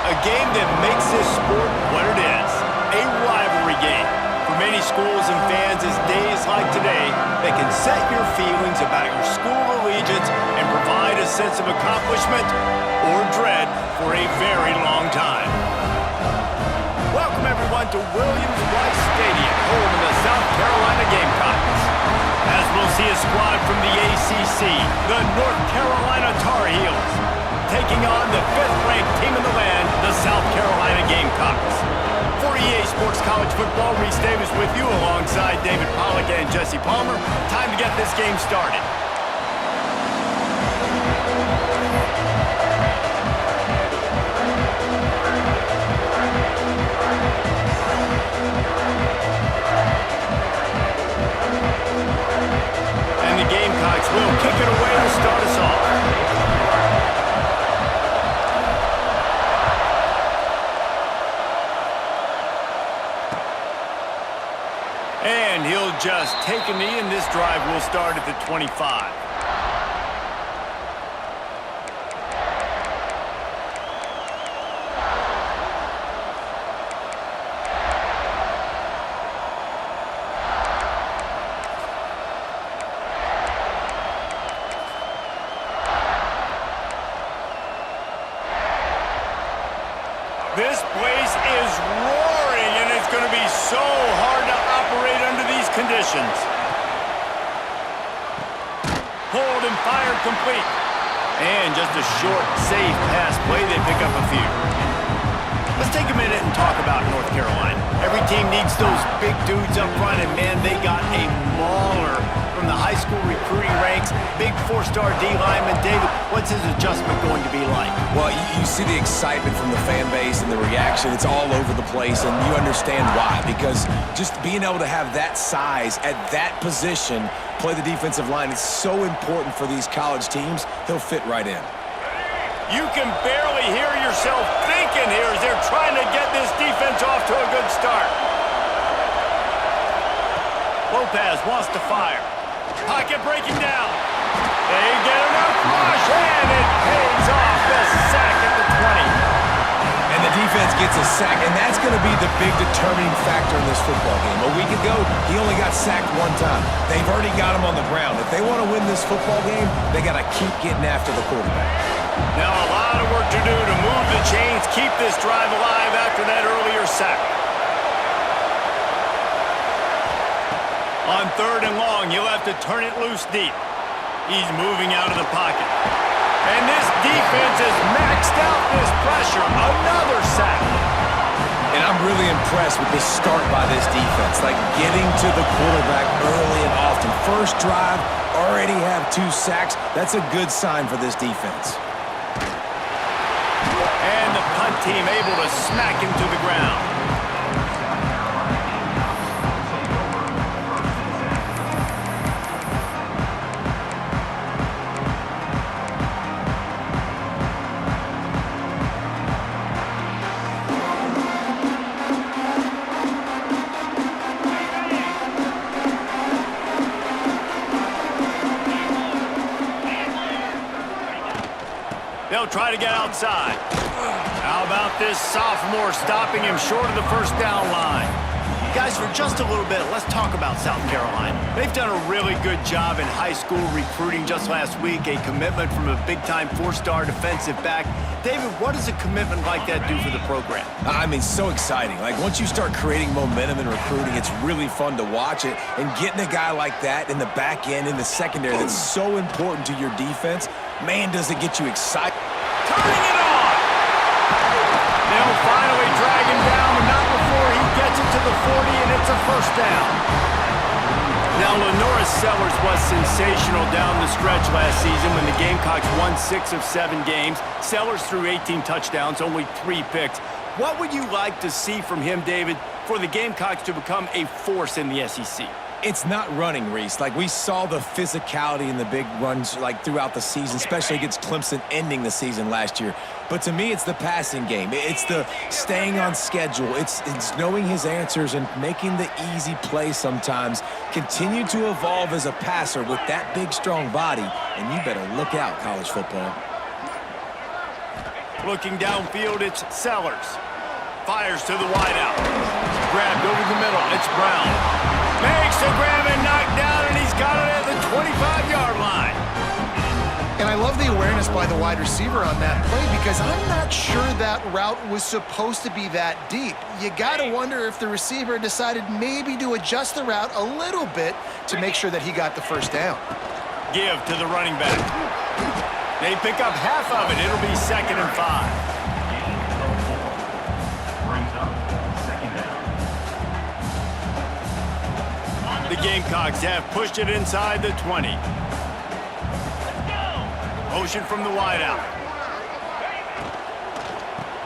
A game that makes this sport what it is, a rivalry game. For many schools and fans, it's days like today that can set your feelings about your school allegiance and provide a sense of accomplishment or dread for a very long time. Welcome everyone to Williams-Brice Stadium, home of the South Carolina Gamecocks. As we'll see a squad from the ACC, the North Carolina Tar Heels, taking on the 5th-ranked team in the land, the South Carolina Gamecocks. For EA Sports College Football, Reese Davis with you alongside David Pollack and Jesse Palmer. Time to get this game started. And the Gamecocks will kick it away to start us off. And he'll just take a knee, and this drive will start at the 25. This place is roaring, and it's going to be so hard to operate under these conditions. Pulled and fired complete. And just a short, safe pass play. They pick up a few. Let's take a minute and talk about North Carolina. Every team needs those big dudes up front, and man, they got a mauler from the high school recruiting ranks. Big 4-star D lineman. David, what's his adjustment going to be like? Well, you see the excitement from the fan base and the reaction. It's all over the place, and you understand why. Because just being able to have that size at that position, play the defensive line, is so important for these college teams. He'll fit right in. You can barely hear yourself thinking here as they're trying to get this defense off to a good start. Lopez wants to fire. Pocket breaking down. They get enough rush, and it pays off. The sack at the 20. And the defense gets a sack, and that's going to be the big determining factor in this football game. A week ago, he only got sacked one time. They've already got him on the ground. If they want to win this football game, they got to keep getting after the quarterback. Now a lot of work to do to move the chains, keep this drive alive after that earlier sack. On 3rd and long, he'll have to turn it loose deep. He's moving out of the pocket. And this defense has maxed out this pressure. Another sack. And I'm really impressed with the start by this defense. Like getting to the quarterback early and often. First drive, already have 2 sacks. That's a good sign for this defense. And the punt team able to smack him to the ground. They'll try to get outside. How about this sophomore stopping him short of the first down line? Guys, for just a little bit, let's talk about South Carolina. They've done a really good job in high school recruiting. Just last week, a commitment from a big-time 4-star defensive back. David, what does a commitment like that do for the program? I mean, so exciting. Like, once you start creating momentum in recruiting, it's really fun to watch it. And getting a guy like that in the back end, in the secondary, that's so important to your defense, man, does it get you excited. Turning it on! They'll finally drag him down, but not before he gets it to the 40, and it's a first down. Now, Lenora Sellers was sensational down the stretch last season when the Gamecocks won 6 of 7 games. Sellers threw 18 touchdowns, only 3 picks. What would you like to see from him, David, for the Gamecocks to become a force in the SEC? It's not running, Reese. Like, we saw the physicality in the big runs, like, throughout the season, especially against Clemson ending the season last year. But to me, it's the passing game. It's the staying on schedule. It's knowing his answers and making the easy play sometimes. Continue to evolve as a passer with that big, strong body, and you better look out, college football. Looking downfield, it's Sellers. Fires to the wideout. Grabbed over the middle. It's Brown. Makes the grab and knocked down, and he's got it at the 25-yard line. And I love the awareness by the wide receiver on that play because I'm not sure that route was supposed to be that deep. You got to wonder if the receiver decided maybe to adjust the route a little bit to make sure that he got the first down. Give to the running back. They pick up half of it. It'll be 2nd and 5. The Gamecocks have pushed it inside the 20. Motion from the wideout.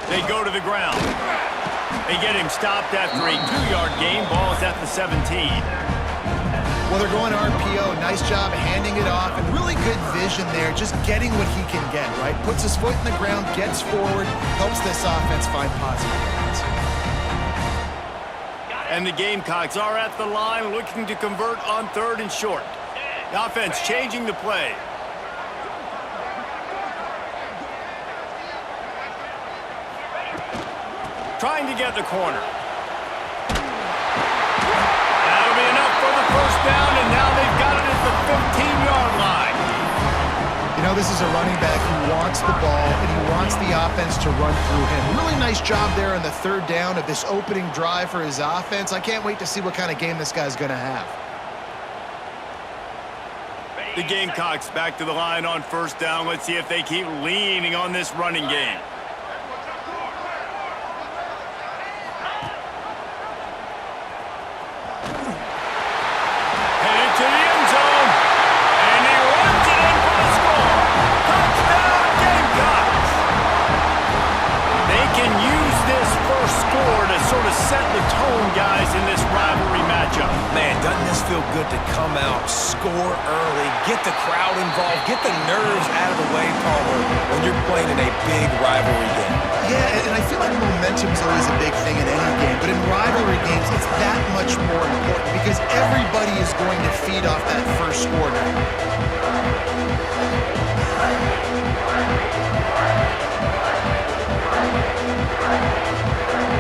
They go to the ground. They get him stopped after a 2-yard gain. Ball's at the 17. Well, they're going RPO. Nice job handing it off, and really good vision there, just getting what he can get, right? Puts his foot in the ground, gets forward, helps this offense find positive points. And the Gamecocks are at the line looking to convert on 3rd and short. The offense changing the play. Trying to get the corner. That'll be enough for the first down, and now they've got it at the 15-yard line. You know, this is a running back who wants the ball, and he wants the offense to run through him. Really nice job there on the 3rd down of this opening drive for his offense. I can't wait to see what kind of game this guy's going to have. The Gamecocks back to the line on 1st down. Let's see if they keep leaning on this running game. Headed to the end zone, and he runs it in for the score. Touchdown, Gamecocks! They can use this first score to sort of set the tone, guys, in this rivalry matchup. Man, doesn't this feel good to come out, score early, get the crowd involved, get the nerves out of the way, Palmer, when you're playing in a big rivalry game? Yeah, and I feel like momentum is always a big thing in any game, but in rivalry games, it's that much more important because everybody is going to feed off that first score now.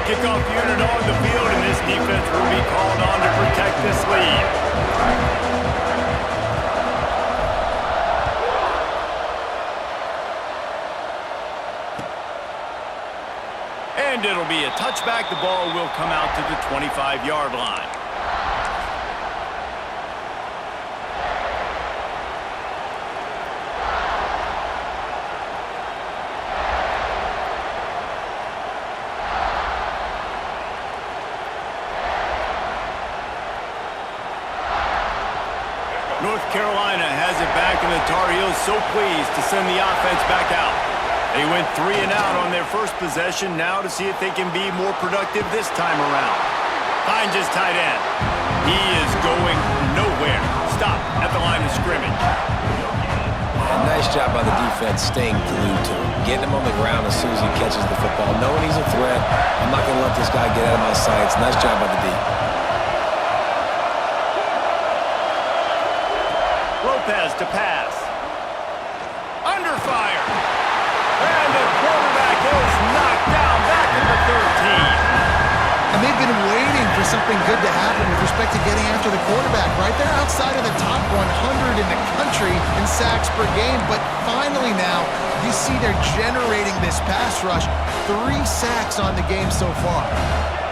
Kickoff unit on the field, and this defense will be called on to protect this lead. And it'll be a touchback. The ball will come out to the 25-yard line. North Carolina has it back, and the Tar Heels so pleased to send the offense back out. They went 3 and out on their first possession, now to see if they can be more productive this time around. Finds his tight end. He is going nowhere. Stop at the line of scrimmage. And nice job by the defense staying glued to him, getting him on the ground as soon as he catches the football, knowing he's a threat. I'm not going to let this guy get out of my sights. Nice job by the D. Lopez to pass. Under fire. And the quarterback is knocked down back at the 13. And they've been waiting for something good to happen with respect to getting after the quarterback, right? They're outside of the top 100 in the country in sacks per game, but finally now you see they're generating this pass rush. 3 sacks on the game so far.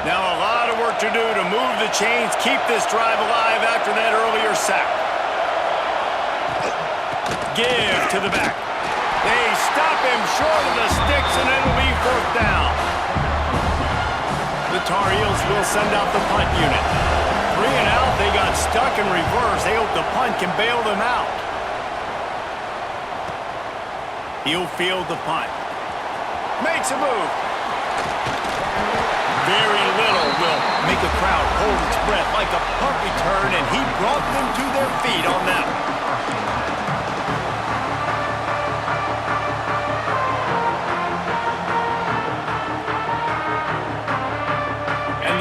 Now a lot of work to do to move the chains, keep this drive alive after that earlier sack. Give to the back. They stop him short of the sticks, and it'll be 4th down. The Tar Heels will send out the punt unit. 3 and out, they got stuck in reverse. They hope the punt can bail them out. He'll field the punt. Makes a move. Very little will make a crowd hold its breath like a punt return, and he brought them to their feet on that one.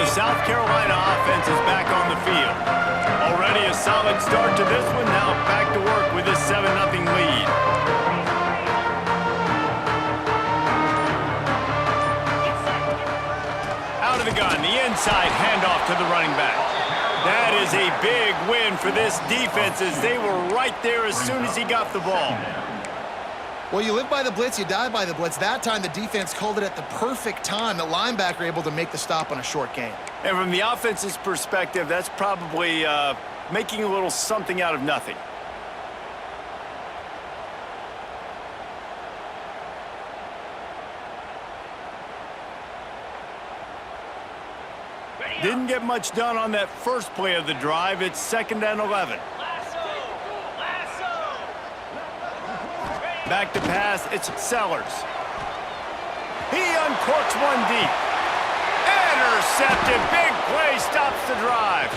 South Carolina offense is back on the field. Already a solid start to this one. Now back to work with this 7-0 lead. the gun, the inside handoff to the running back. That is a big win for this defense as they were right there as soon as he got the ball. Well, you live by the blitz, you die by the blitz. That time, the defense called it at the perfect time. The linebacker able to make the stop on a short gain. And from the offense's perspective, that's probably making a little something out of nothing. Didn't get much done on that first play of the drive. It's 2nd and 11. Back to pass, it's Sellers. He uncorks one deep. Intercepted, big play, stops the drive.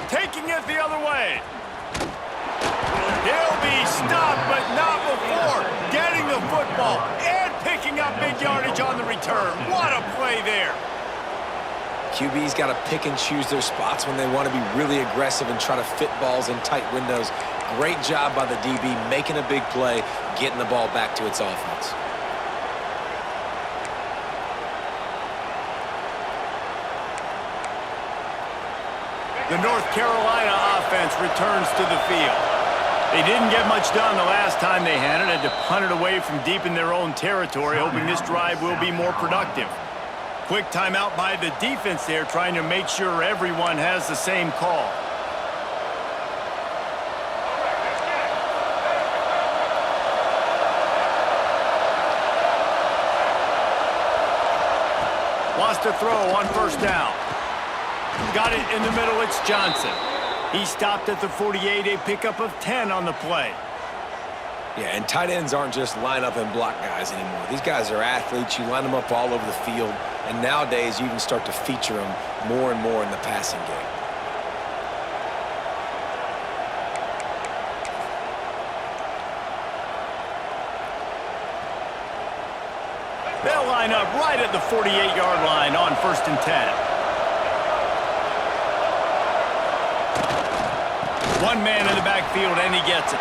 Taking it the other way. He'll be stopped, but not before getting the football and picking up big yardage on the return. What a play there. QB's got to pick and choose their spots when they want to be really aggressive and try to fit balls in tight windows. Great job by the DB making a big play, getting the ball back to its offense. The North Carolina offense returns to the field. They didn't get much done the last time they had it. Had to punt it away from deep in their own territory, hoping this drive will be more productive. Quick timeout by the defense there, trying to make sure everyone has the same call. Wants to throw on 1st down. Got it in the middle, it's Johnson. He stopped at the 48, a pickup of 10 on the play. Yeah, and tight ends aren't just line up and block guys anymore. These guys are athletes. You line them up all over the field, and nowadays you even start to feature them more and more in the passing game. They'll line up right at the 48-yard line on 1st and 10. One man in the backfield, and he gets it.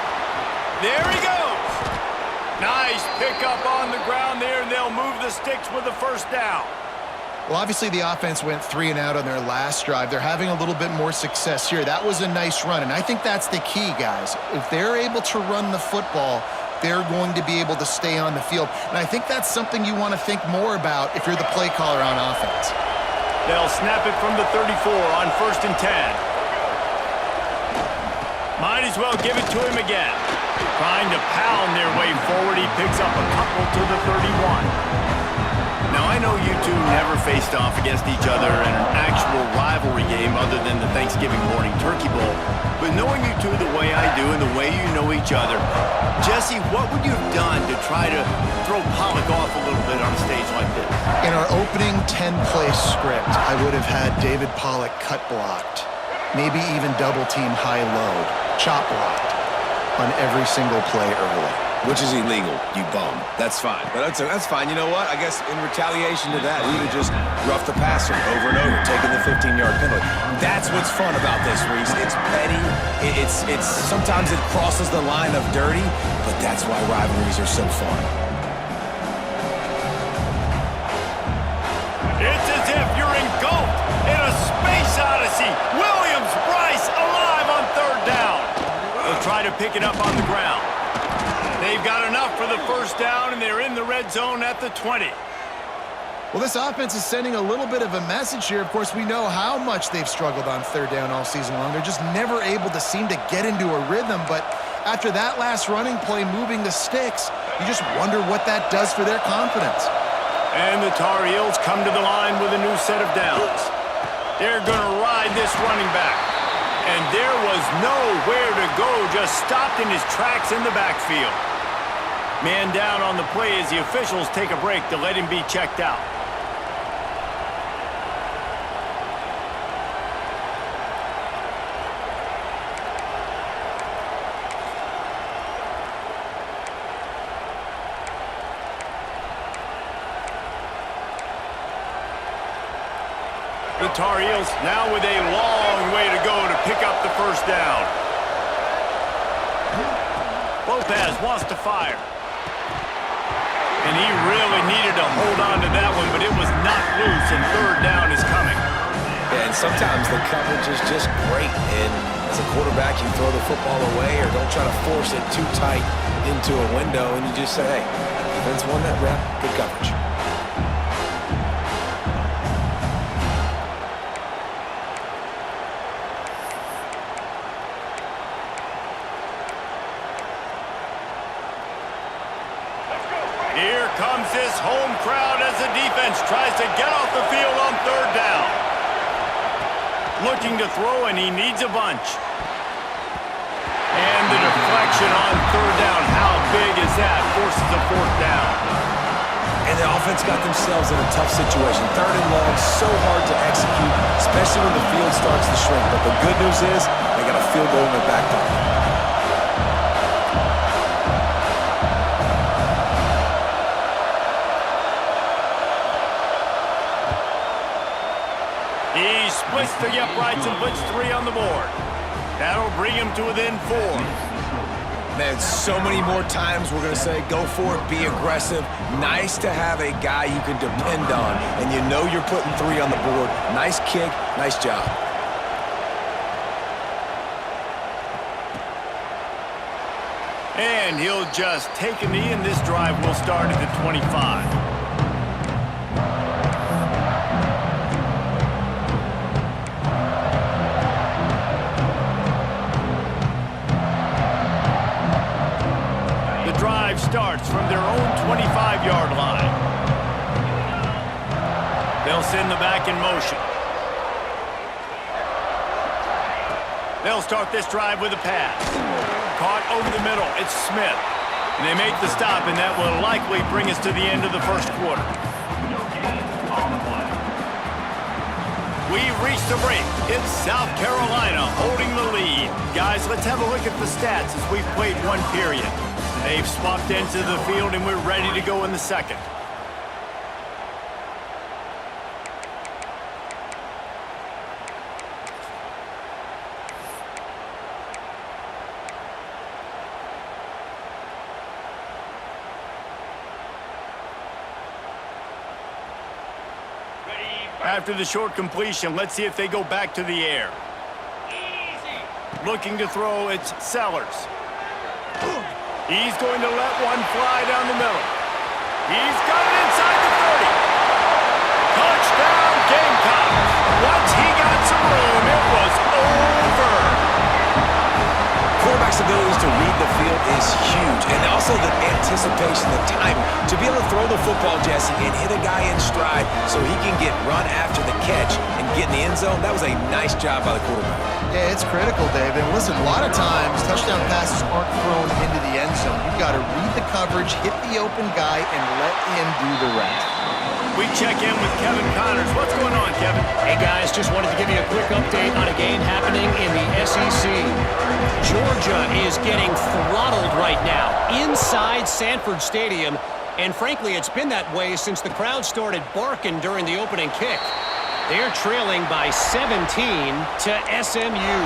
There he goes. Nice pickup on the ground there, and they'll move the sticks with the 1st down. Well, obviously the offense went 3 and out on their last drive. They're having a little bit more success here. That was a nice run, and I think that's the key, guys. If they're able to run the football, they're going to be able to stay on the field. And I think that's something you want to think more about if you're the play caller on offense. They'll snap it from the 34 on 1st and 10. Might as well give it to him again. Trying to pound their way forward. He picks up a couple to the 31. Now, I know you two never faced off against each other in an actual rivalry game other than the Thanksgiving morning turkey bowl. But knowing you two the way I do and the way you know each other, Jesse, what would you have done to try to throw Pollock off a little bit on a stage like this? In our opening 10-play script, I would have had David Pollock cut blocked, maybe even double-team high-low, chop blocked on every single play early. Which is illegal, you bum. That's fine. But that's fine. You know what? I guess in retaliation to that, we would just rough the passer over and over, taking the 15-yard penalty. That's what's fun about this, Reese. It's petty. It's sometimes it crosses the line of dirty, but that's why rivalries are so fun. It's as if you're engulfed in a space odyssey. Williams-Brice alive on 3rd down. They'll try to pick it up on the ground. They've got enough for the 1st down, and they're in the red zone at the 20. Well, this offense is sending a little bit of a message here. Of course, we know how much they've struggled on 3rd down all season long. They're just never able to seem to get into a rhythm. But after that last running play, moving the sticks, you just wonder what that does for their confidence. And the Tar Heels come to the line with a new set of downs. They're going to ride this running back. And there was nowhere to go, just stopped in his tracks in the backfield. Man down on the play as the officials take a break to let him be checked out. The Tar Heels now with a long way to go to pick up the 1st down. Lopez wants to fire. And he really needed to hold on to that one, but it was not loose, and 3rd down is coming. sometimes the coverage is just great, and as a quarterback, you throw the football away or don't try to force it too tight into a window, and you just say, hey, defense won that rep, good coverage. Here comes this home crowd as the defense tries to get off the field on third down. Looking to throw, and he needs a bunch. And the deflection on third down. How big is that? Forces a fourth down. And the offense got themselves in a tough situation. Third and long, so hard to execute, especially when the field starts to shrink. But the good news is they got a field goal in their back pocket. He splits the uprights and puts 3 on the board. That'll bring him to within 4. Man, so many more times we're going to say, go for it, be aggressive. Nice to have a guy you can depend on, and you know you're putting 3 on the board. Nice kick, nice job. And he'll just take a knee, and this drive will start at the 25. Starts from their own 25-yard line. They'll send the back in motion. They'll start this drive with a pass. Caught over the middle. It's Smith. And they make the stop, and that will likely bring us to the end of the first quarter. We've reached the break. It's South Carolina holding the lead. Guys, let's have a look at the stats as we've played one period. They've swapped into the field, and we're ready to go in the second. After the short completion, let's see if they go back to the air. Looking to throw, it's Sellers. He's going to let one fly down the middle. He's got it inside the 30. Touchdown, Gamecocks. Once he got some room, it was over. Quarterback's abilities to read the field is huge, and also the anticipation, the timing. To be able to throw the football, Jesse, and hit a guy in stride so he can get run after the catch and get in the end zone, that was a nice job by the quarterback. Yeah, it's critical, Dave. And listen, a lot of times touchdown passes aren't thrown into the end zone. You've got to read the coverage, hit the open guy, and let him do the rest. We check in with Kevin Connors. What's going on, Kevin? Hey, guys, just wanted to give you a quick update on a game happening in the SEC. Georgia is getting throttled right now inside Sanford Stadium, and frankly, it's been that way since the crowd started barking during the opening kick. They're trailing by 17 to SMU.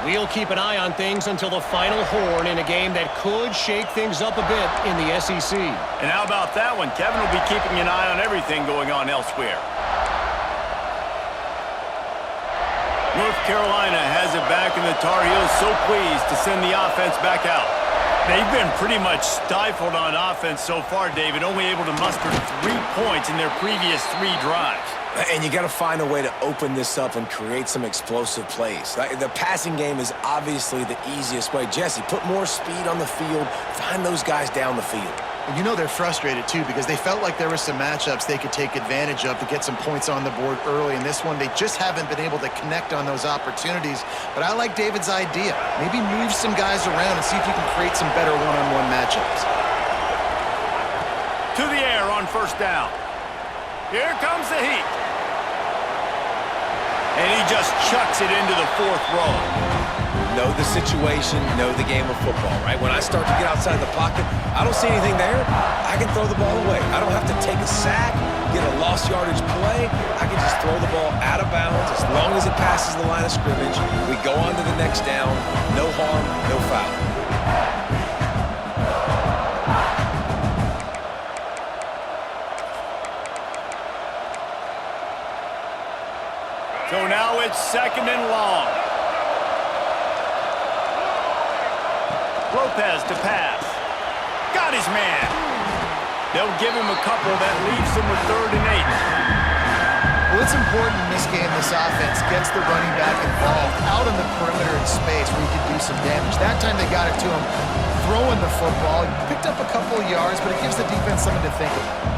We'll keep an eye on things until the final horn in a game that could shake things up a bit in the SEC. And how about that one? Kevin will be keeping an eye on everything going on elsewhere. North Carolina has it back, and the Tar Heels so pleased to send the offense back out. They've been pretty much stifled on offense so far, David, only able to muster 3 points in their previous 3 drives. And you got to find a way to open this up and create some explosive plays. The passing game is obviously the easiest way. Jesse, put more speed on the field. Find those guys down the field. And you know they're frustrated, too, because they felt like there were some matchups they could take advantage of to get some points on the board early. In this one, they just haven't been able to connect on those opportunities. But I like David's idea. Maybe move some guys around and see if you can create some better one-on-one matchups. To the air on first down. Here comes the heat. And he just chucks it into the 4th row. Know the situation, know the game of football, right? When I start to get outside the pocket, I don't see anything there, I can throw the ball away. I don't have to take a sack, get a lost yardage play. I can just throw the ball out of bounds as long as it passes the line of scrimmage. We go on to the next down. No harm, no foul. So now it's 2nd and long. Lopez to pass. Got his man. They'll give him a couple that leaves him with 3rd and 8. Well, it's important in this game this offense gets the running back involved out on the perimeter in space where he can do some damage. That time they got it to him throwing the football. He picked up a couple of yards, but it gives the defense something to think about.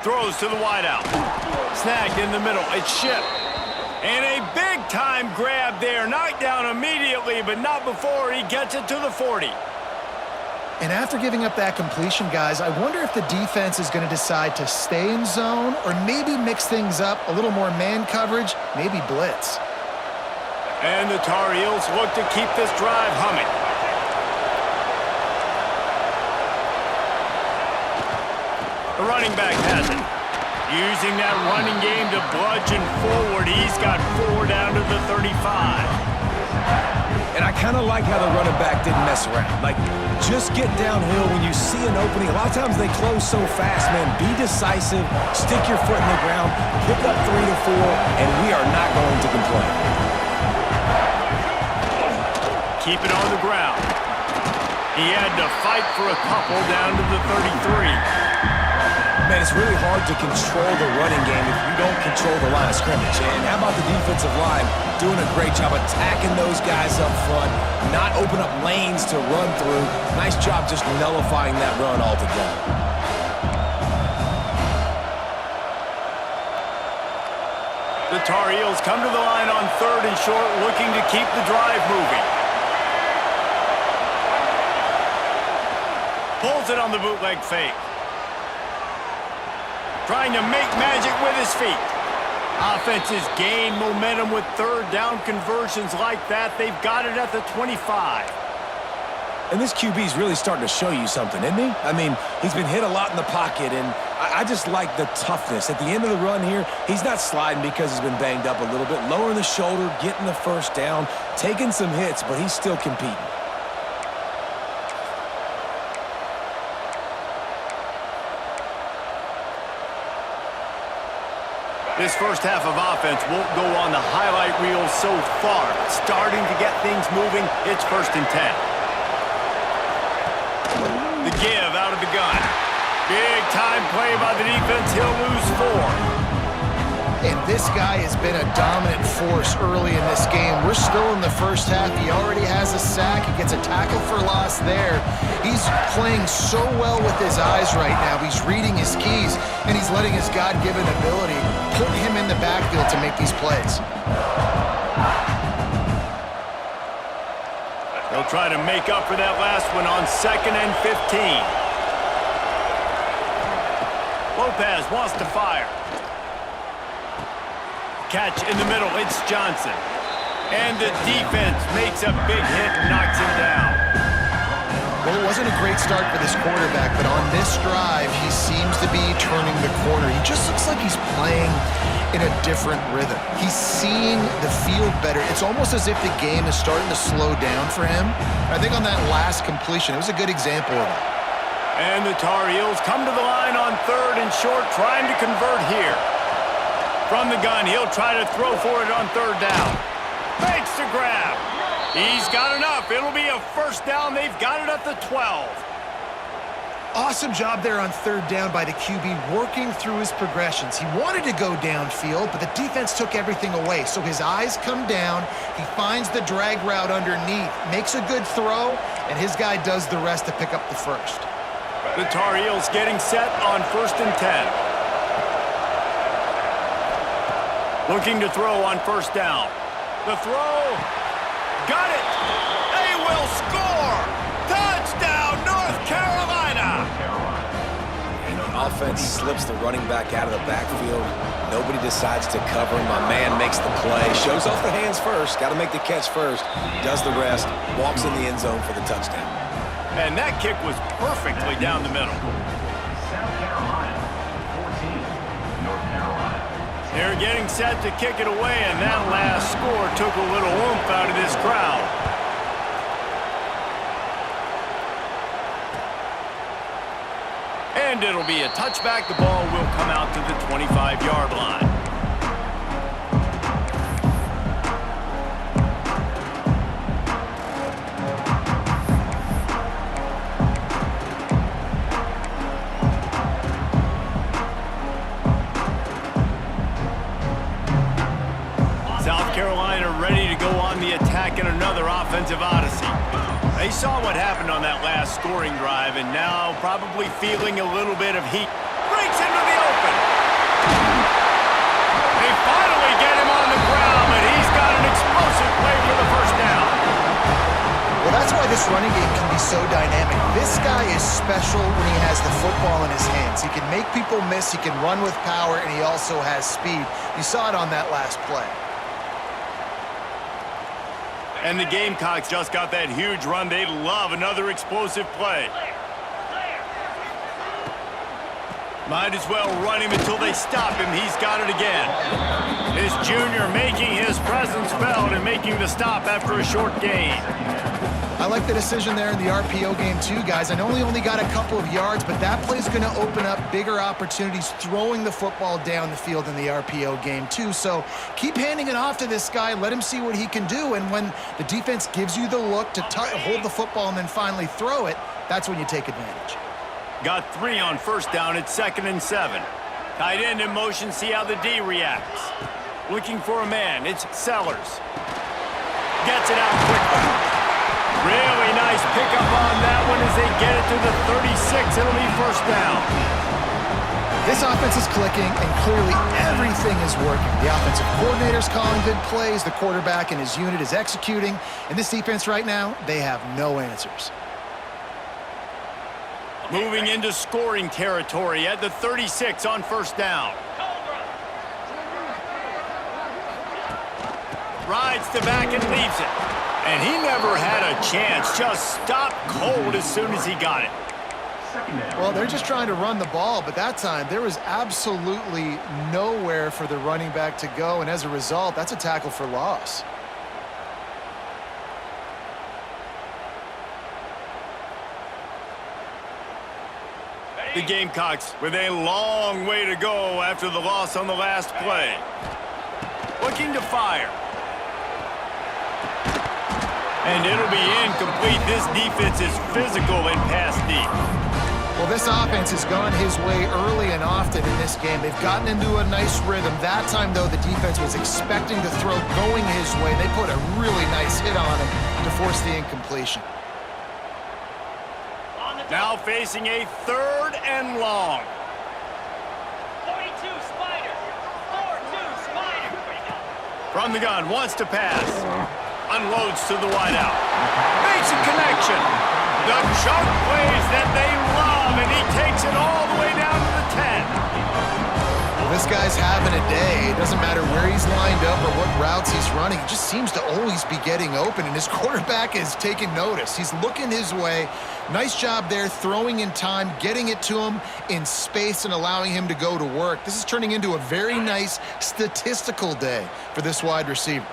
Throws to the wideout. Snagged in the middle. It's shipped. And a big-time grab there. Knocked down immediately, but not before he gets it to the 40. And after giving up that completion, guys, I wonder if the defense is going to decide to stay in zone or maybe mix things up, a little more man coverage, maybe blitz. And the Tar Heels look to keep this drive humming. The running back has it. Using that running game to bludgeon forward. He's got 4 down to the 35. And I kind of like how the running back didn't mess around. Like, just get downhill when you see an opening. A lot of times they close so fast, man. Be decisive, stick your foot in the ground, pick up 3 to 4, and we are not going to complain. Keep it on the ground. He had to fight for a couple down to the 33. Man, it's really hard to control the running game if you don't control the line of scrimmage. And how about the defensive line doing a great job attacking those guys up front, not open up lanes to run through. Nice job just nullifying that run altogether. The Tar Heels come to the line on 3rd and short, looking to keep the drive moving. Pulls it on the bootleg fake. Trying to make magic with his feet. Offenses gain momentum with 3rd down conversions like that. They've got it at the 25. And this QB's really starting to show you something, isn't he? I mean, he's been hit a lot in the pocket, and I just like the toughness. At the end of the run here, he's not sliding because he's been banged up a little bit. Lowering the shoulder, getting the 1st down, taking some hits, but he's still competing. This first half of offense won't go on the highlight reel so far. Starting to get things moving, it's 1st and 10. The give out of the gun. Big time play by the defense. He'll lose 4. And this guy has been a dominant force early in this game. We're still in the first half. He already has a sack. He gets a tackle for loss there. He's playing so well with his eyes right now. He's reading his keys, and he's letting his God-given ability put him in the backfield to make these plays. They'll try to make up for that last one on 2nd and 15. Lopez wants to fire. Catch in the middle, it's Johnson. And the defense makes a big hit and knocks him down. Well, it wasn't a great start for this quarterback, but on this drive, he seems to be turning the corner. He just looks like he's playing in a different rhythm. He's seeing the field better. It's almost as if the game is starting to slow down for him. I think on that last completion, it was a good example of that. And the Tar Heels come to the line on 3rd and short, trying to convert here. From the gun, he'll try to throw for it on 3rd down. Fakes the grab. He's got enough. It'll be a 1st down. They've got it at the 12. Awesome job there on 3rd down by the QB, working through his progressions. He wanted to go downfield, but the defense took everything away. So his eyes come down. He finds the drag route underneath, makes a good throw, and his guy does the rest to pick up the 1st. The Tar Heels getting set on 1st and 10. Looking to throw on 1st down. The throw. Got it. They will score. Touchdown, North Carolina. offense slips the running back out of the backfield. Nobody decides to cover him. My man makes the play. Shows off the hands first. Got to make the catch first. Does the rest. Walks in the end zone for the touchdown. And that kick was perfectly down the middle. They're getting set to kick it away, and that last score took a little oomph out of this crowd. And it'll be a touchback. The ball will come out to the 25-yard line. South Carolina ready to go on the attack in another offensive odyssey. They saw what happened on that last scoring drive, and now probably feeling a little bit of heat. Breaks into the open. They finally get him on the ground, but he's got an explosive play for the first down. Well, that's why this running game can be so dynamic. This guy is special when he has the football in his hands. He can make people miss, he can run with power, and he also has speed. You saw it on that last play. And the Gamecocks just got that huge run. They love another explosive play. Might as well run him until they stop him. He's got it again. This junior making his presence felt and making the stop after a short gain. I like the decision there in the RPO game too, guys. I know he only got a couple of yards, but that play's going to open up bigger opportunities throwing the football down the field in the RPO game too. So keep handing it off to this guy. Let him see what he can do. And when the defense gives you the look to hold the football and then finally throw it, that's when you take advantage. Got 3 on first down. It's 2nd and 7. Tight end in motion. See how the D reacts. Looking for a man. It's Sellers. Gets it out quickly. Really nice pickup on that one as they get it to the 36. It'll be first down. This offense is clicking, and clearly everything is working. The offensive coordinator's calling good plays. The quarterback and his unit is executing. And this defense right now, they have no answers. Moving into scoring territory at the 36 on first down. Rides the back and leaves it. And he never had a chance. Just stopped cold as soon as he got it. Well, they're just trying to run the ball, but that time there was absolutely nowhere for the running back to go, and as a result, that's a tackle for loss. The Gamecocks with a long way to go after the loss on the last play. Looking to fire. And it'll be incomplete. This defense is physical and pass deep. Well, this offense has gone his way early and often in this game. They've gotten into a nice rhythm. That time, though, the defense was expecting the throw going his way. They put a really nice hit on him to force the incompletion. Now facing a 3rd and long. 42 Spider. 4-2 Spider. From the gun, wants to pass. Unloads to the wideout. Makes a connection. The chunk plays that they love, and he takes it all the way down to the 10. Well, this guy's having a day. It doesn't matter where he's lined up or what routes he's running. He just seems to always be getting open, and his quarterback is taking notice. He's looking his way. Nice job there, throwing in time, getting it to him in space and allowing him to go to work. This is turning into a very nice statistical day for this wide receiver.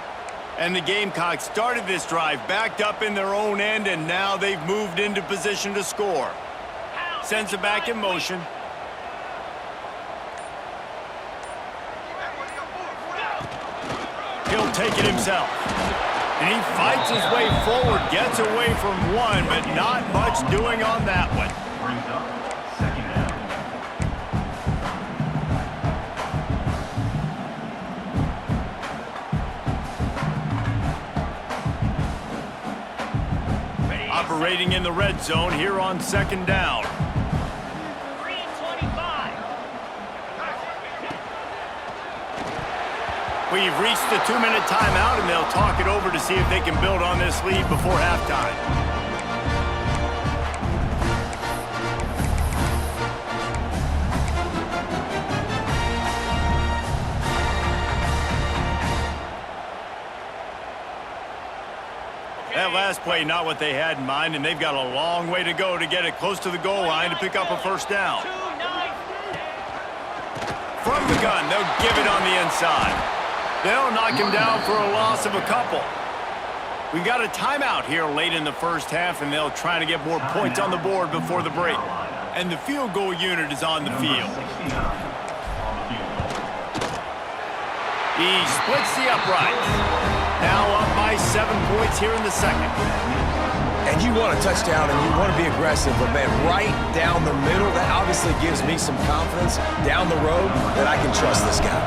And the Gamecocks started this drive backed up in their own end, and now they've moved into position to score. Sends it back in motion. He'll take it himself. And he fights his way forward, gets away from one, but not much doing on that one. Operating in the red zone here on 2nd down. 3:25. We've reached the 2-minute timeout, and they'll talk it over to see if they can build on this lead before halftime. That last play, not what they had in mind, and they've got a long way to go to get it close to the goal line to pick up a first down. From the gun, they'll give it on the inside. They'll knock him down for a loss of a couple. We've got a timeout here late in the first half, and they'll try to get more points on the board before the break. And the field goal unit is on the field. He splits the uprights. Now up by 7 points here in the second. And you want a touchdown and you want to be aggressive, but man, right down the middle, that obviously gives me some confidence down the road that I can trust this guy.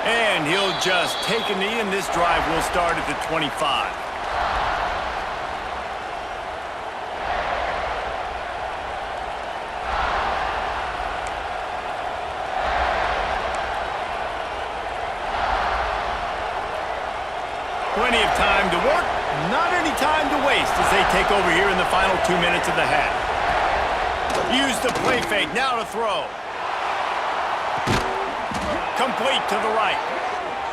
And he'll just take a knee, and this drive will start at the 25. Plenty of time to work, not any time to waste as they take over here in the final 2 minutes of the half. Use the play fake, now to throw. Complete to the right.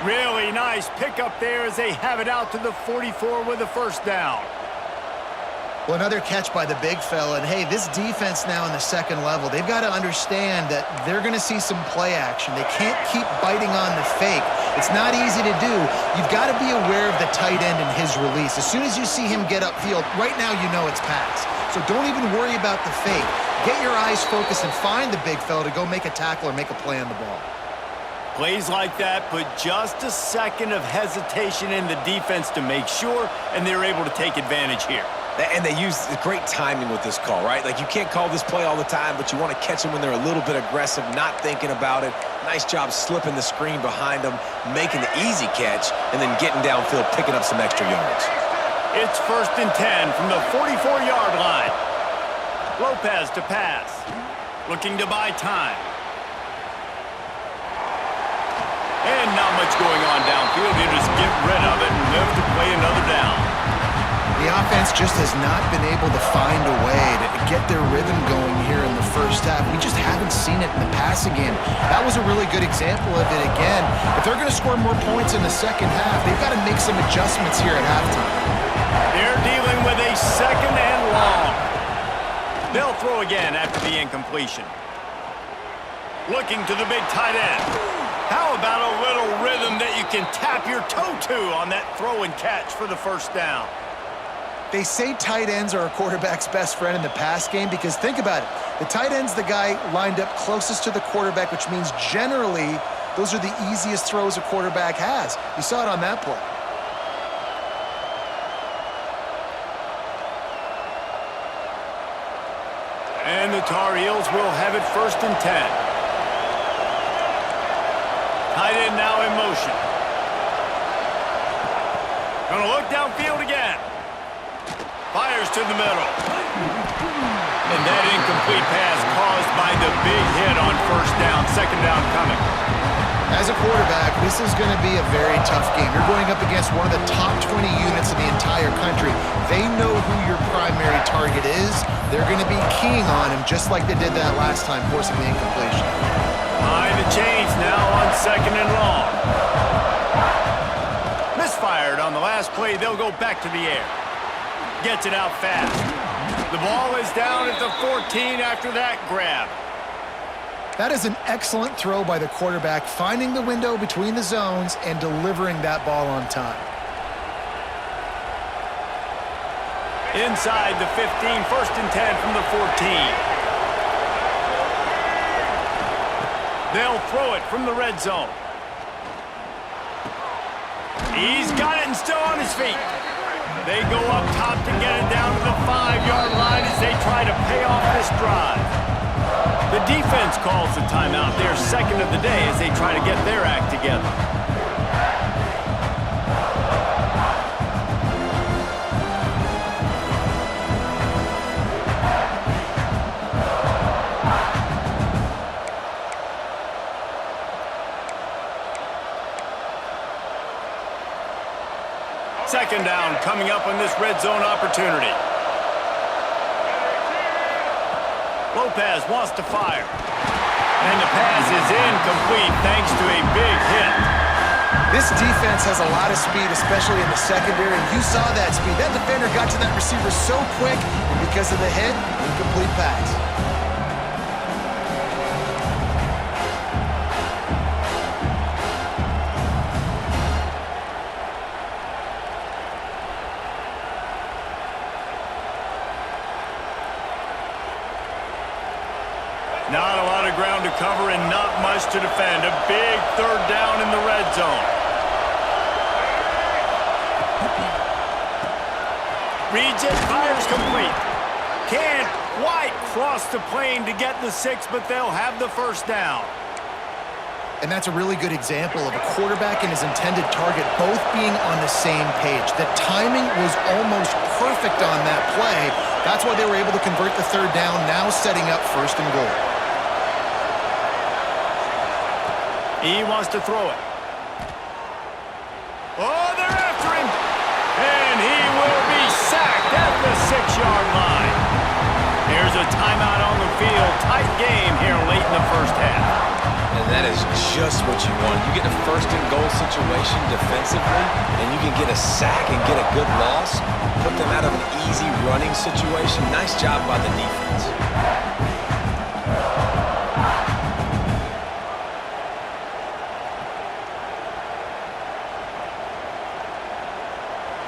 Really nice pickup there as they have it out to the 44 with a first down. Well, another catch by the big fella. And, hey, this defense now in the second level, they've got to understand that they're going to see some play action. They can't keep biting on the fake. It's not easy to do. You've got to be aware of the tight end and his release. As soon as you see him get upfield, right now you know it's pass. So don't even worry about the fake. Get your eyes focused and find the big fella to go make a tackle or make a play on the ball. Plays like that put just a second of hesitation in the defense to make sure, and they're able to take advantage here. And they use great timing with this call, right? Like, you can't call this play all the time, but you want to catch them when they're a little bit aggressive, not thinking about it. Nice job slipping the screen behind them, making the easy catch, and then getting downfield, picking up some extra yards. It's 1st and 10 from the 44-yard line. Lopez to pass. Looking to buy time. And not much going on downfield. You just get rid of it and live to play another down. The offense just has not been able to find a way to get their rhythm going here in the first half. We just haven't seen it in the passing game. That was a really good example of it again. If they're going to score more points in the second half, they've got to make some adjustments here at halftime. They're dealing with a second and long. They'll throw again after the incompletion. Looking to the big tight end. How about a little rhythm that you can tap your toe to on that throw and catch for the first down? They say tight ends are a quarterback's best friend in the pass game because think about it. The tight end's the guy lined up closest to the quarterback, which means generally those are the easiest throws a quarterback has. You saw it on that play. And the Tar Heels will have it 1st and 10. Tight end now in motion. Gonna look downfield again. Fires to the middle. And that incomplete pass caused by the big hit on first down. Second down coming. As a quarterback, this is going to be a very tough game. You're going up against one of the top 20 units in the entire country. They know who your primary target is. They're going to be keying on him just like they did that last time, forcing the incompletion. Behind the chains now on 2nd and long. Misfired on the last play. They'll go back to the air. Gets it out fast. The ball is down at the 14 after that grab. That is an excellent throw by the quarterback, finding the window between the zones and delivering that ball on time. Inside the 15, 1st and 10 from the 14. They'll throw it from the red zone. He's got it and still on his feet. They go up top to get it down to the 5-yard line as they try to pay off this drive. The defense calls the timeout, their second of the day, as they try to get their act together. Second down coming up on this red zone opportunity. Lopez wants to fire. And the pass Pass is incomplete thanks to a big hit. This defense has a lot of speed, especially in the secondary, and you saw that speed. That defender got to that receiver so quick, and because of the hit, incomplete pass. Not a lot of ground to cover and not much to defend. A big third down in the red zone. Reads it, fires complete. Can't quite cross the plane to get the 6, but they'll have the first down. And that's a really good example of a quarterback and his intended target both being on the same page. The timing was almost perfect on that play. That's why they were able to convert the third down, now setting up first and goal. He wants to throw it. Oh, they're after him. And he will be sacked at the 6-yard line. Here's a timeout on the field. Tight game here late in the first half. And that is just what you want. You get a first and goal situation defensively, and you can get a sack and get a good loss, put them out of an easy running situation. Nice job by the defense.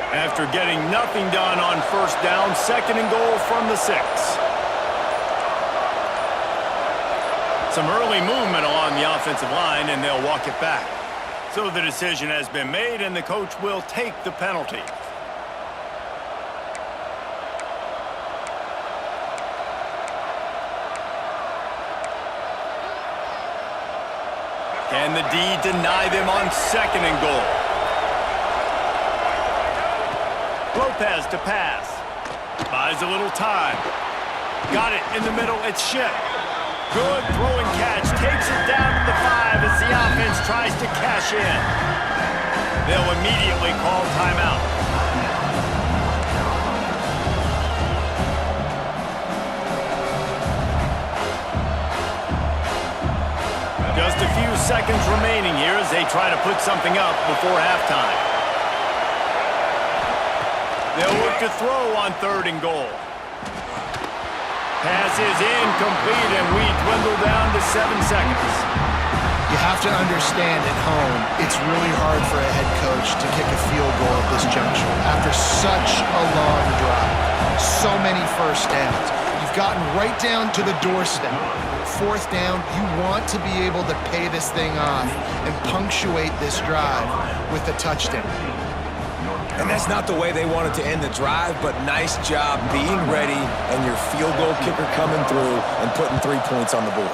After getting nothing done on first down, second and goal from the 6. Some early movement along the offensive line, and they'll walk it back. So the decision has been made, and the coach will take the penalty. Can the D deny them on second and goal? Lopez to pass. Buys a little time. Got it in the middle. It's Ship. Good throw and catch. Takes it down to the 5 as the offense tries to cash in. They'll immediately call timeout. Just a few seconds remaining here as they try to put something up before halftime. They'll look to throw on third and goal. Pass is incomplete, and we dwindle down to 7 seconds. You have to understand at home, it's really hard for a head coach to kick a field goal at this juncture. After such a long drive, so many first downs, you've gotten right down to the doorstep. Fourth down, you want to be able to pay this thing off and punctuate this drive with a touchdown. And that's not the way they wanted to end the drive, but nice job being ready and your field goal kicker coming through and putting 3 points on the board.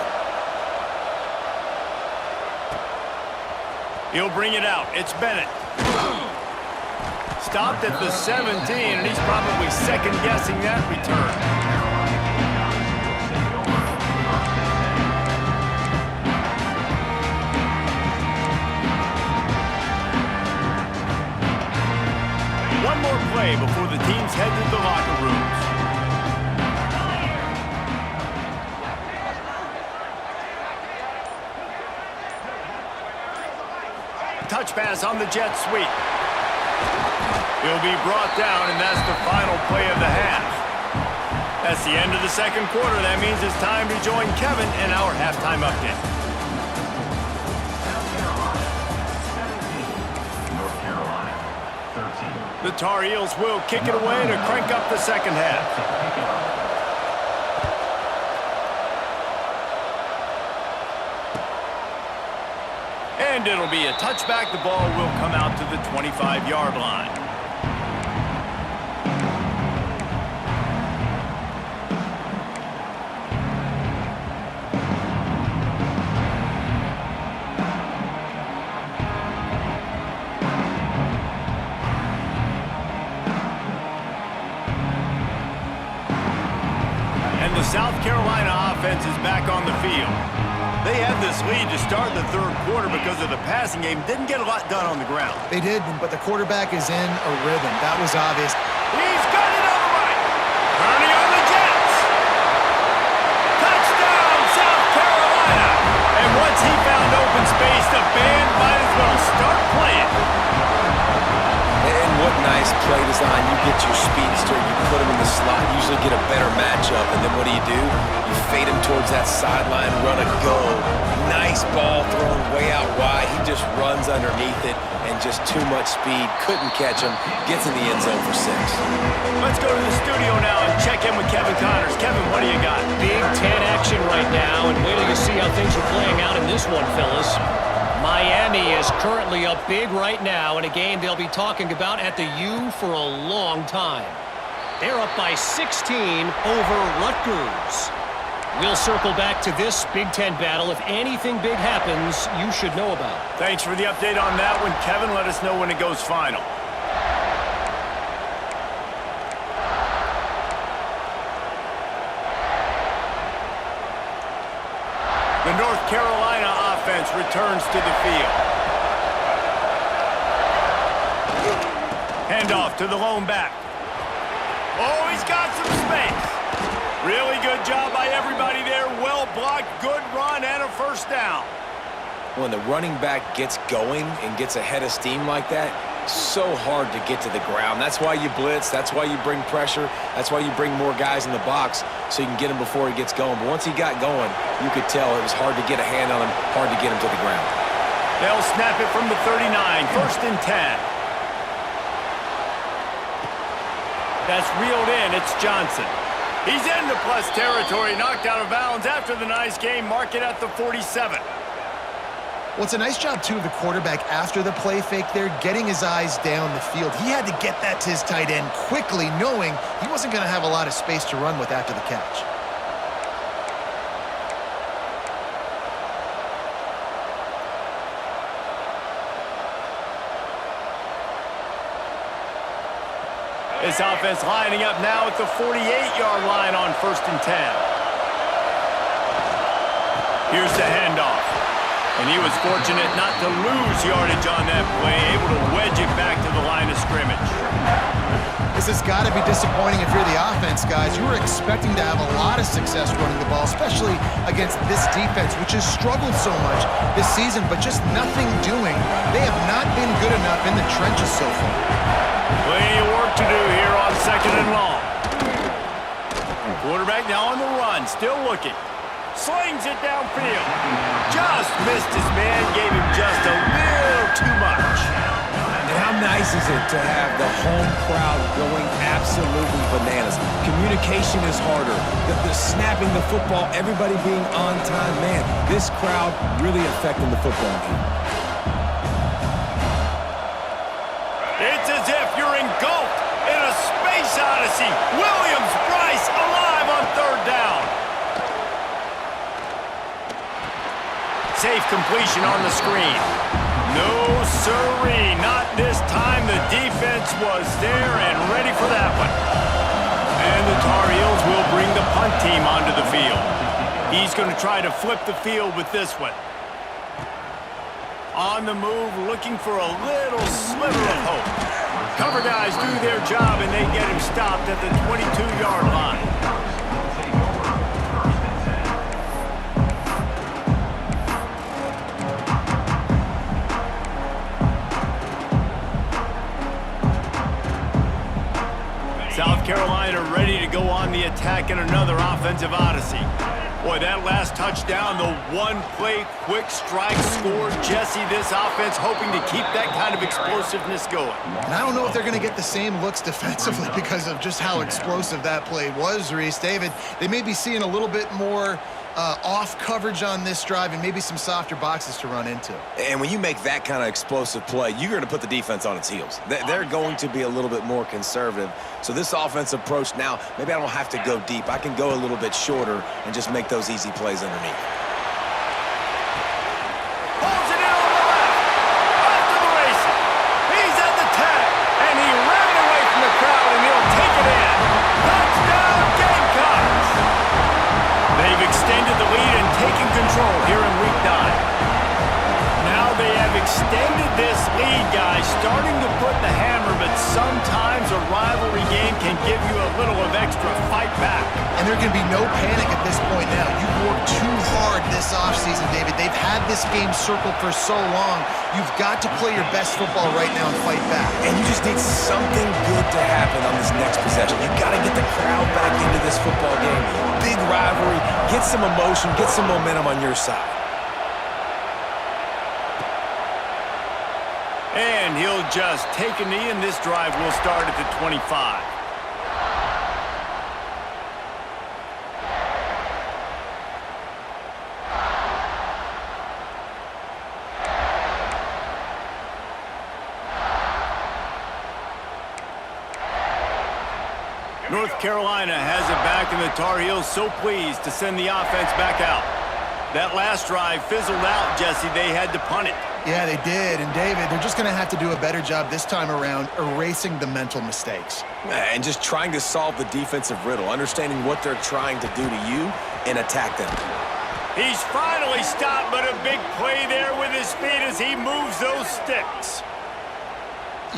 He'll bring it out. It's Bennett. Stopped at the 17, and he's probably second-guessing that return. One more play before the teams head to the locker rooms. Touch pass on the jet sweep. He'll be brought down, and that's the final play of the half. That's the end of the second quarter. That means it's time to join Kevin in our halftime update. The Tar Heels will kick it away to crank up the second half. And it'll be a touchback. The ball will come out to the 25-yard line. And the South Carolina offense is back on the field. They had this lead to start the third quarter because of the passing game. Didn't get a lot done on the ground. They did, but the quarterback is in a rhythm. That was obvious. He's got it on the right. Turning on the Jets. Touchdown, South Carolina. And once play design, you get your speedster, you put him in the slot, usually get a better matchup, and then what do? You fade him towards that sideline, run a go. Nice ball thrown way out wide. He just runs underneath it and just too much speed. Couldn't catch him. Gets in the end zone for 6. Let's go to the studio now and check in with Kevin Connors. Kevin, what do you got? Big Ten action right now, and wait till you see how things are playing out in this one, fellas. Miami is currently up big right now in a game they'll be talking about at the U for a long time. They're up by 16 over Rutgers. We'll circle back to this Big Ten battle. If anything big happens, you should know about it. Thanks for the update on that one, Kevin. Let us know when it goes final. The North Carolina offense returns to the field. Handoff to the lone back. Oh, he's got some space. Really good job by everybody there. Well blocked, good run, and a first down. When the running back gets going and gets ahead of steam like that, so hard to get to the ground. That's why you blitz. That's why you bring pressure. That's why you bring more guys in the box so you can get him before he gets going. But once he got going, you could tell it was hard to get a hand on him, hard to get him to the ground. They'll snap it from the 39, 1st and 10. That's reeled in. It's Johnson. He's into plus territory, knocked out of bounds after the nice game. Mark it at the 47. Well, it's a nice job, too, of the quarterback after the play fake there, getting his eyes down the field. He had to get that to his tight end quickly, knowing he wasn't going to have a lot of space to run with after the catch. This offense lining up now at the 48-yard line on 1st and 10. Here's the handoff. And he was fortunate not to lose yardage on that play, able to wedge it back to the line of scrimmage. This has got to be disappointing if you're the offense, guys. You were expecting to have a lot of success running the ball, especially against this defense, which has struggled so much this season, but just nothing doing. They have not been good enough in the trenches so far. Plenty of work to do here on 2nd and long. Quarterback now on the run, still looking. Slings it downfield. Just missed his man, gave him just a little too much. And how nice is it to have the home crowd going absolutely bananas? Communication is harder. The snapping the football, everybody being on time. Man, this crowd really affecting the football game. It's as if you're engulfed in a space odyssey. Williams-Brice alive on 3rd down. Safe completion on the screen. No siree, not this time. The defense was there and ready for that one. And the Tar Heels will bring the punt team onto the field. He's going to try to flip the field with this one. On the move, looking for a little sliver of hope. Cover guys do their job, and they get him stopped at the 22-yard line. South Carolina ready to go on the attack in another offensive odyssey. Boy, that last touchdown, the one-play quick strike score. Jesse, this offense hoping to keep that kind of explosiveness going. And I don't know if they're going to get the same looks defensively because of just how explosive that play was, Reese. David, they may be seeing a little bit more off coverage on this drive and maybe some softer boxes to run into. And when you make that kind of explosive play, you're going to put the defense on its heels. They're going to be a little bit more conservative. So this offensive approach now, maybe I don't have to go deep. I can go a little bit shorter and just make those easy plays underneath. Pulls it in on the left. Off to the races. He's at the 10, and he ran away from the crowd, and he'll take it in. Touchdown, Gamecocks! They've extended the lead and taken control here in Week 9. Now they have extended this lead, guys, starting to put the hammer, but sometimes a rivalry game can give you a little of extra fight back. And there can be no panic at this point now. You've worked too hard this offseason, David. They've had this game circled for so long. You've got to play your best football right now and fight back. And you just need something good to happen on this next possession. You got to get the crowd back into this football game. Big rivalry. Get some emotion. Get some momentum on your side. And he'll just take a knee, and this drive will start at the 25. North Carolina has it back, and the Tar Heels so pleased to send the offense back out. That last drive fizzled out, Jesse. They had to punt it. Yeah, they did. And, David, they're just going to have to do a better job this time around erasing the mental mistakes. And just trying to solve the defensive riddle, understanding what they're trying to do to you and attack them. He's finally stopped, but a big play there with his feet as he moves those sticks.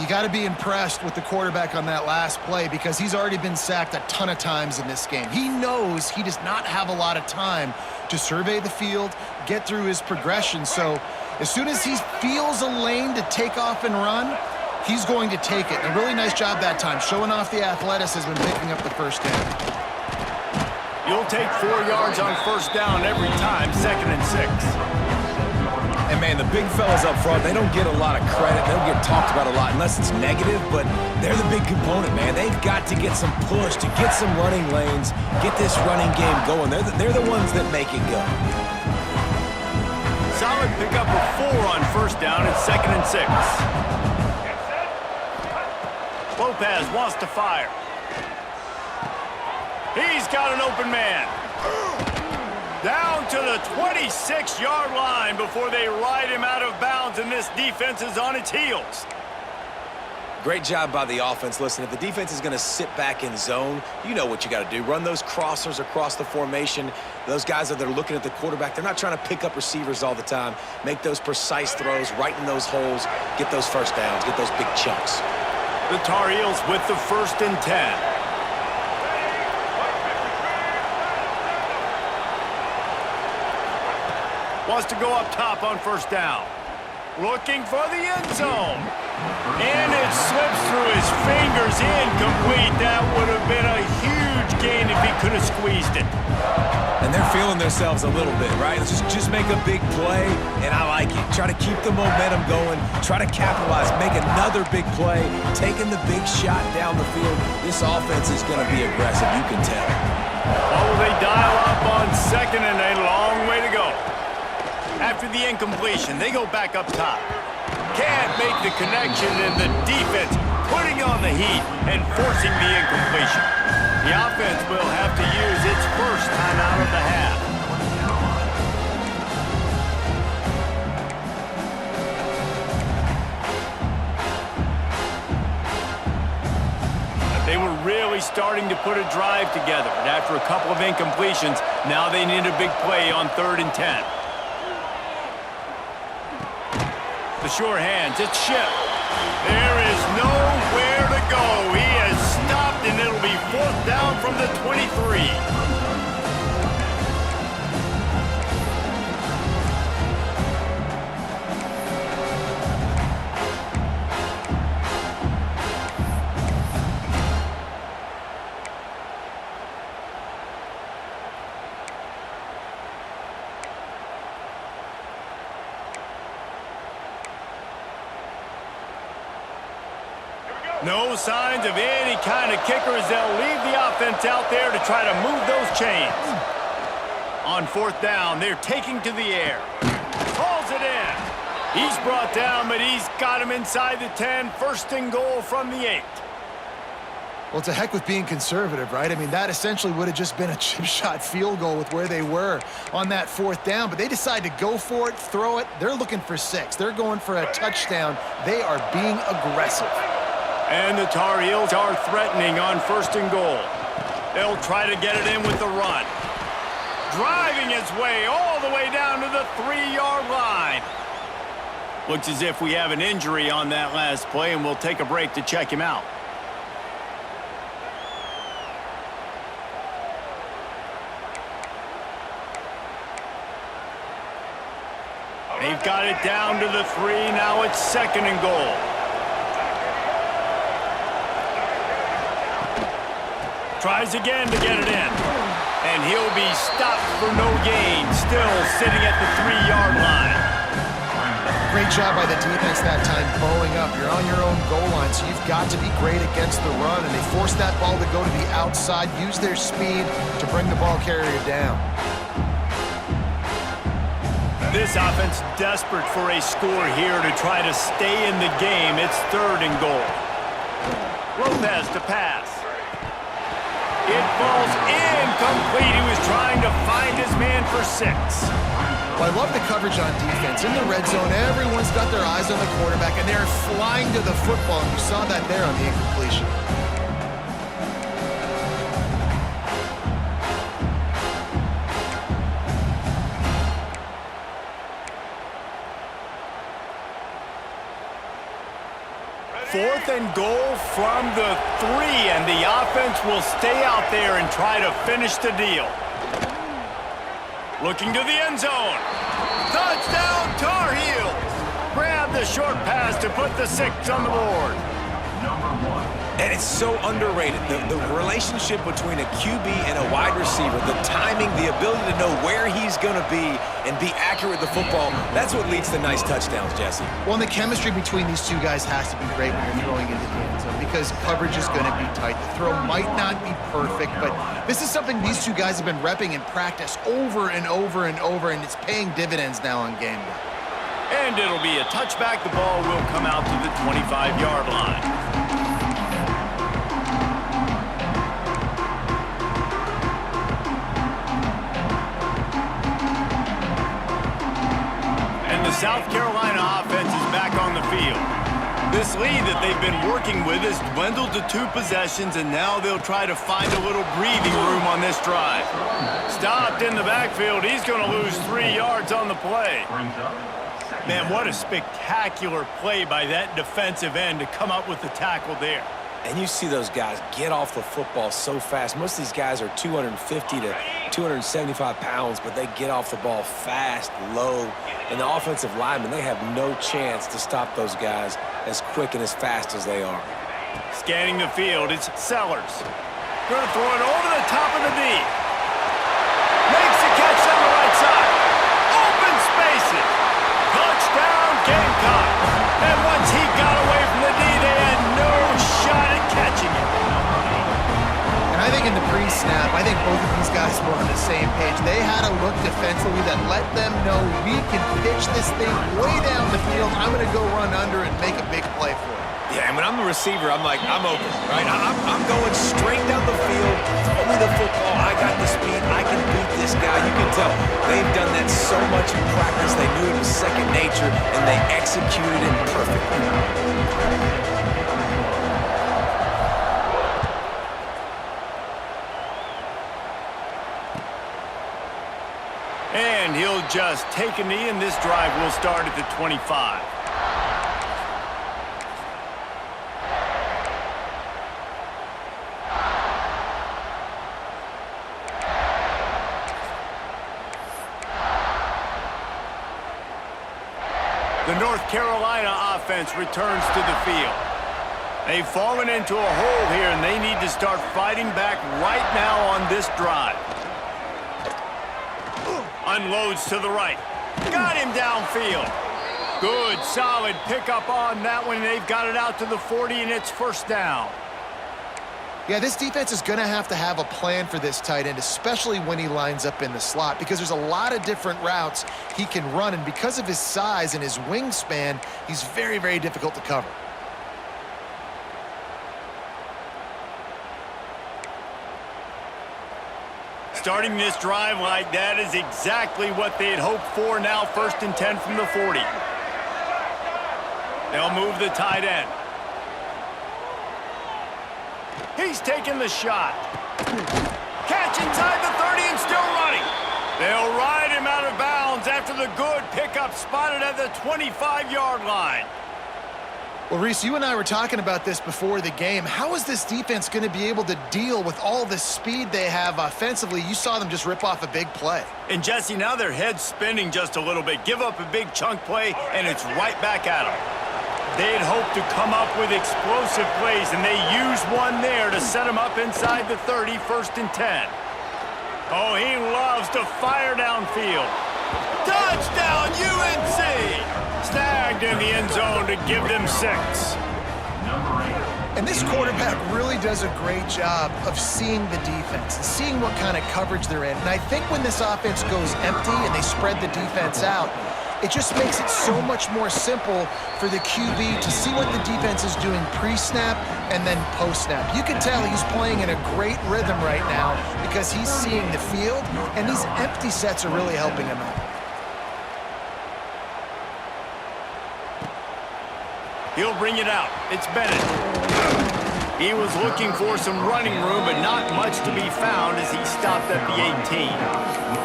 You got to be impressed with the quarterback on that last play because he's already been sacked a ton of times in this game. He knows he does not have a lot of time to survey the field, get through his progression. So as soon as he feels a lane to take off and run, he's going to take it. And a really nice job that time, showing off the athleticism and picking up the first down. You'll take 4 yards on first down every time, 2nd and 6. And, man, the big fellas up front, they don't get a lot of credit. They don't get talked about a lot unless it's negative, but they're the big component, man. They've got to get some push, to get some running lanes, get this running game going. They're the ones that make it go. Solid pickup of 4 on first down and 2nd and 6. Lopez wants to fire. He's got an open man. Down to the 26-yard line before they ride him out of bounds, and this defense is on its heels. Great job by the offense. Listen, if the defense is going to sit back in zone, you know what you got to do. Run those crossers across the formation. Those guys that are looking at the quarterback, they're not trying to pick up receivers all the time. Make those precise throws, right in those holes, get those first downs, get those big chunks. The Tar Heels with the 1st and 10. Wants to go up top on first down. Looking for the end zone. And it slips through his fingers, incomplete. That would have been a huge gain if he could have squeezed it. And they're feeling themselves a little bit, right? Just make a big play, and I like it. Try to keep the momentum going. Try to capitalize. Make another big play. Taking the big shot down the field. This offense is going to be aggressive. You can tell. Oh, they dial up on 2nd and a long way to go. After the incompletion, they go back up top. Can't make the connection, and the defense putting on the heat and forcing the incompletion. The offense will have to use its first time out of the half. They were really starting to put a drive together, and after a couple of incompletions, now they need a big play on 3rd and 10. The sure hands, it's Ship. There is nowhere to go. He has stopped, and it'll be 4th down from the 23. No signs of any kind of kickers. They'll leave the offense out there to try to move those chains. On 4th down, they're taking to the air. Calls it in. He's brought down, but he's got him inside the 10. 1st and goal from the 8. Well, to heck with being conservative, right? I mean, that essentially would have just been a chip shot field goal with where they were on that 4th down, but they decide to go for it, throw it. They're looking for 6. They're going for a touchdown. They are being aggressive. And the Tar Heels are threatening on 1st and goal. They'll try to get it in with the run. Driving his way all the way down to the 3-yard line. Looks as if we have an injury on that last play, and we'll take a break to check him out. They've got it down to the 3. Now it's 2nd and goal. Tries again to get it in. And he'll be stopped for no gain. Still sitting at the 3-yard line. Great job by the defense that time, bowling up. You're on your own goal line, so you've got to be great against the run. And they forced that ball to go to the outside, use their speed to bring the ball carrier down. This offense desperate for a score here to try to stay in the game. It's 3rd and goal. Lopez to pass. It falls incomplete. He was trying to find his man for 6. Well, I love the coverage on defense. In the red zone, everyone's got their eyes on the quarterback, and they're flying to the football. And you saw that there on the incompletion. Fourth and goal from the 3, and the offense will stay out there and try to finish the deal. Looking to the end zone. Touchdown, Tar Heels! Grab the short pass to put the 6 on the board. And it's so underrated. The relationship between a QB and a wide receiver, the timing, the ability to know where he's going to be and be accurate with the football, that's what leads to nice touchdowns, Jesse. Well, and the chemistry between these two guys has to be great when you're throwing into the end zone because coverage is going to be tight. The throw might not be perfect, but this is something these two guys have been repping in practice over and over and over, and it's paying dividends now on game day. And it'll be a touchback. The ball will come out to the 25-yard line. South Carolina offense is back on the field. This lead that they've been working with has dwindled to 2 possessions, and now they'll try to find a little breathing room on this drive. Stopped in the backfield. He's going to lose 3 yards on the play. Man, what a spectacular play by that defensive end to come up with the tackle there. And you see those guys get off the football so fast. Most of these guys are 250 to 275 pounds, but they get off the ball fast, low. And the offensive linemen, they have no chance to stop those guys as quick and as fast as they are. Scanning the field, it's Sellers. Going to throw it over the top of the D. Makes the catch on the right side. Open spaces. Touchdown, Gamecocks. And once he got away from the D, they had no shot at catching it. And I think in the pre-snap, I think both of these guys were on the same page. They had a look defensively that let them know we can pitch this thing way down the field. I'm going to go run under and make a big play for it. Yeah, and when I'm the receiver, I'm like, I'm open, right? I'm going straight down the field. Throw me the football. I got the speed. I can beat this guy. You can tell they've done that so much in practice. They knew it was second nature, and they executed it perfectly. And he'll just take a knee, and this drive will start at the 25. The North Carolina offense returns to the field. They've fallen into a hole here, and they need to start fighting back right now on this drive. Unloads to the right. Got him downfield. Good, solid pickup on that one. They've got it out to the 40, and it's first down. Yeah, this defense is going to have a plan for this tight end, especially when he lines up in the slot, because there's a lot of different routes he can run, and because of his size and his wingspan, he's very, very difficult to cover. Starting this drive like that is exactly what they had hoped for. Now 1st and 10 from the 40. They'll move the tight end. He's taking the shot. Catch inside the 30 and still running. They'll ride him out of bounds after the the good pickup spotted at the 25-yard line. Well, Reese, you and I were talking about this before the game. How is this defense going to be able to deal with all the speed they have offensively? You saw them just rip off a big play. And, Jesse, now their head's spinning just a little bit. Give up a big chunk play, and it's right back at them. They had hoped to come up with explosive plays, and they used one there to set them up inside the 30, 1st and 10. Oh, he loves to fire downfield. Touchdown, UNC! Snagged in the end zone to give them 6. And this quarterback really does a great job of seeing the defense and seeing what kind of coverage they're in. And I think when this offense goes empty and they spread the defense out, it just makes it so much more simple for the QB to see what the defense is doing pre-snap and then post-snap. You can tell he's playing in a great rhythm right now because he's seeing the field, and these empty sets are really helping him out. He'll bring it out. It's Bennett. He was looking for some running room, but not much to be found as he stopped at the 18.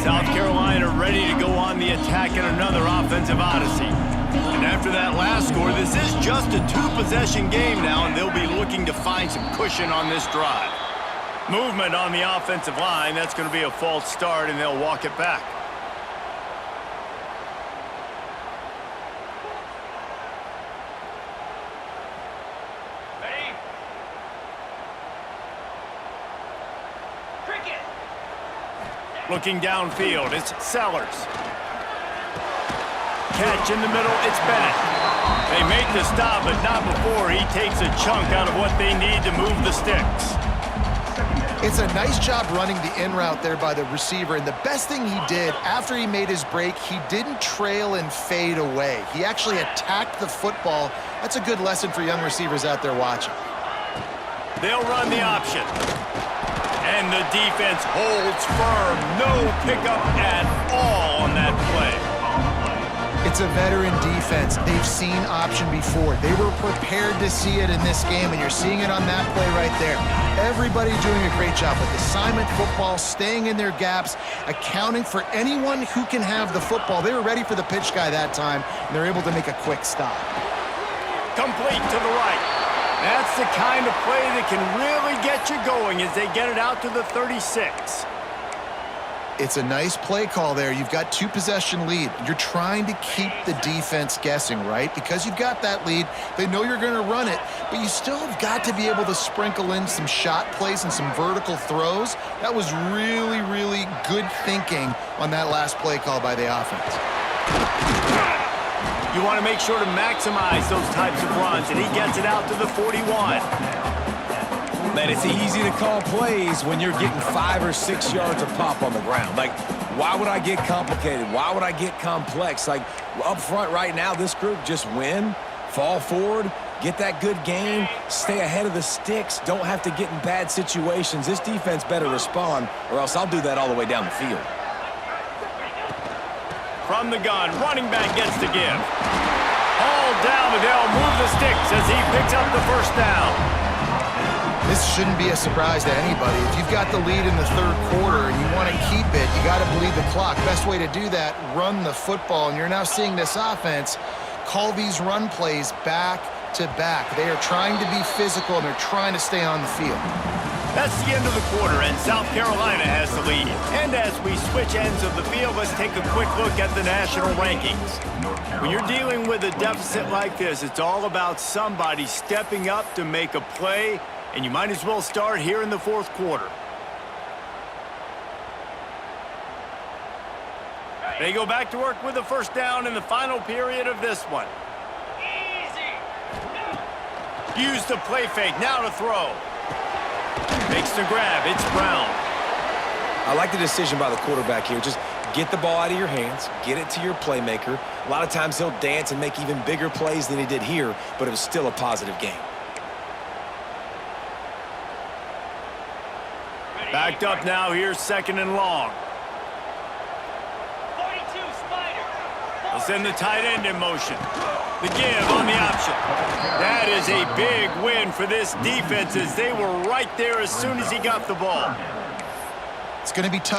South Carolina ready to go on the attack in another offensive odyssey. And after that last score, this is just a 2-possession game now, and they'll be looking to find some cushion on this drive. Movement on the offensive line. That's going to be a false start, and they'll walk it back. Ready? Cricket. Looking downfield, it's Sellers. Catch in the middle, it's Bennett. They make the stop, but not before he takes a chunk out of what they need to move the sticks. It's a nice job running the in route there by the receiver, and the best thing he did after he made his break, he didn't trail and fade away. He actually attacked the football. That's a good lesson for young receivers out there watching. They'll run the option. And the defense holds firm. No pickup at all on that play. It's a veteran defense. They've seen option before. They were prepared to see it in this game, and you're seeing it on that play right there. Everybody doing a great job with assignment football, staying in their gaps, accounting for anyone who can have the football. They were ready for the pitch guy that time, and they're able to make a quick stop. Complete to the right. That's the kind of play that can really get you going as they get it out to the 36. It's a nice play call there. You've got 2-possession lead. You're trying to keep the defense guessing, right? Because you've got that lead. They know you're going to run it, but you still have got to be able to sprinkle in some shot plays and some vertical throws. That was really, really good thinking on that last play call by the offense. You want to make sure to maximize those types of runs, and he gets it out to the 41. Man, it's easy to call plays when you're getting 5 or 6 yards of pop on the ground. Like, why would I get complicated? Why would I get complex? Like, up front right now, this group just win, fall forward, get that good game, stay ahead of the sticks, don't have to get in bad situations. This defense better respond, or else I'll do that all the way down the field. From the gun, running back gets to give. All down, but they'll move the sticks as he picks up the first down. This shouldn't be a surprise to anybody. If you've got the lead in the third quarter and you want to keep it, you got to bleed the clock. Best way to do that, run the football. And you're now seeing this offense call these run plays back to back. They are trying to be physical, and they're trying to stay on the field. That's the end of the quarter, and South Carolina has the lead. And as we switch ends of the field, let's take a quick look at the national rankings. When you're dealing with a deficit like this, it's all about somebody stepping up to make a play, and you might as well start here in the fourth quarter. They go back to work with the first down in the final period of this one. Easy. Use the play fake, now to throw. Makes the grab, it's Brown. I like the decision by the quarterback here. Just get the ball out of your hands, get it to your playmaker. A lot of times he'll dance and make even bigger plays than he did here, but it was still a positive game. Back Backed up now, here's 2nd and long. 42, Spider. They'll send the tight end in motion. The give on the option. That is a big win for this defense as they were right there as soon as he got the ball. It's going to be tough.